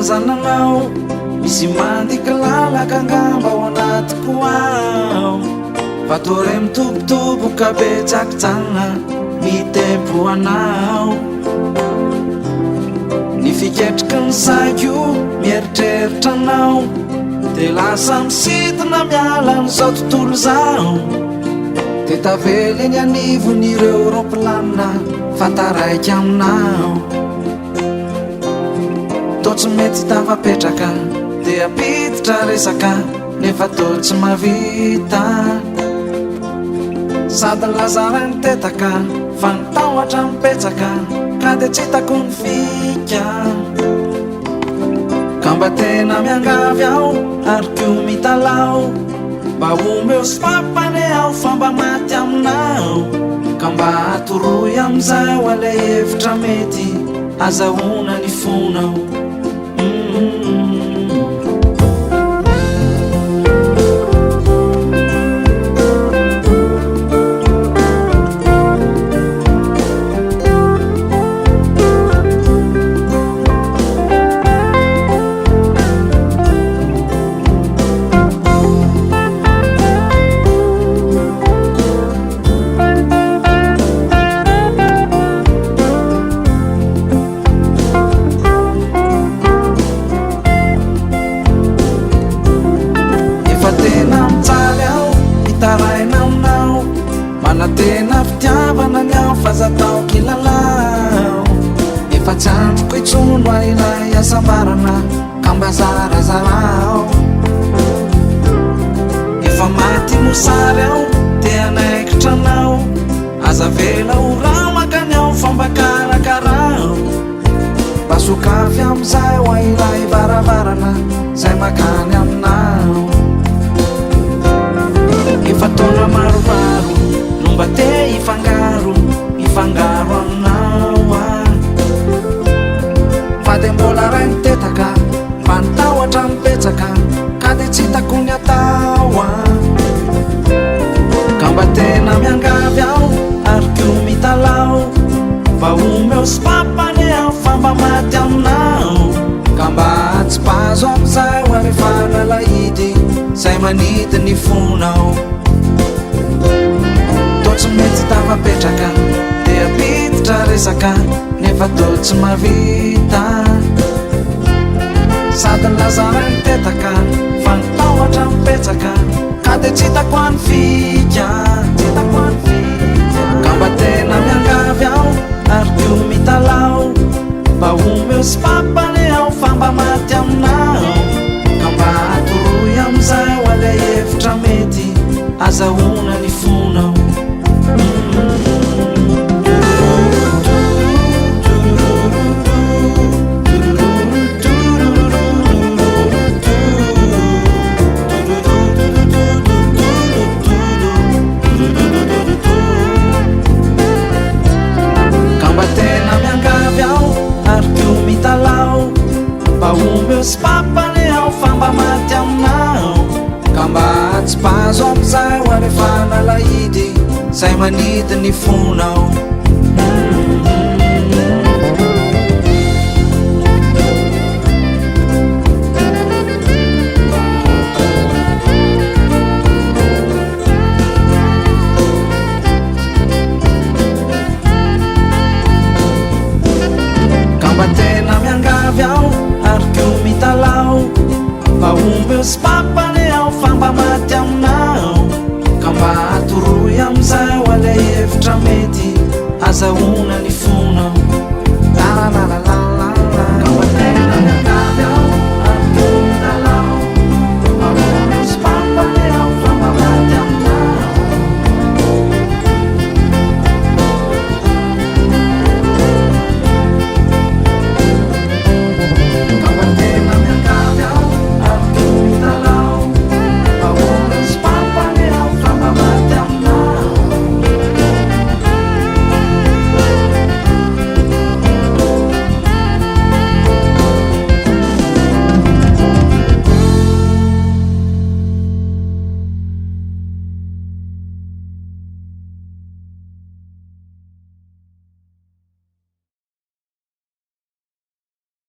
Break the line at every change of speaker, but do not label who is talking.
zananao misy mandika lalaka angamba ao anatiko ao fatore mitobotoboka betsakijanona mitempo anao ny fiketriky ny saiko mieritreritra anao de lasa misitina miala n'izao tontolo zao de tavely eny anivon'ireo roplanina fantaraiky aminao to tsy mety tavapetraka de apiditra resaka nefa to tsy mavita sady lazara ny tetaka fa nitahoatra mipetsaka ka de tsy hitako ny fika ka mba tena miangavy aho ary kio mitalao mba omeo sy papane aho fa mba maty aminao ka mba atoroy amizay ho ale hevitra mety azahoana ny fonao tena fitiavana ny ao fa zatao kilalao efa tsy androko itsono ailay asambarana ka mba zarazarao efa maty mosary ao te anaikitra anao aza vela ho rao makany ao fa mba karakarao mba sokafy amizay ho ailay varavarana zay makany aminao efa tona maromaro mba te ifangaro aminao fa de mbola ray mitetaka mba nitahoatra mipetsaka ka de tsy hitako ny atao ka mba tena miangavy aho ary kio mitalao mba omeo sy papane aho fa mba maty aminao ka mba tsy pazo amizay ho arefana lahidy zay manidy ny fonao tsy mety tavapetraka de apiditra resaka nefa to tsy mavita sady lazara ny tetaka fa nitahoatra mipetsaka ka de tsy hitako any fika ka mba tena miangavy aho ary kio mitalao mba omeo sy papane aho fa mba maty aminao ka mba atoroy amizay ho ale hevitra mety azahoana ny fonao kamba tena miangavy aho ary kio mitalao mba omeo sy papane aho fa mba maty aminao ka mba tsy pazo amizay ho arefana lahidy zay manidy ny fonao kamba tena miangavy aho ary kio mitalao mba omeo sy papane aho fa mba maty aminao ka mba atoroy amizay ho ale hevitra mety azahoana ny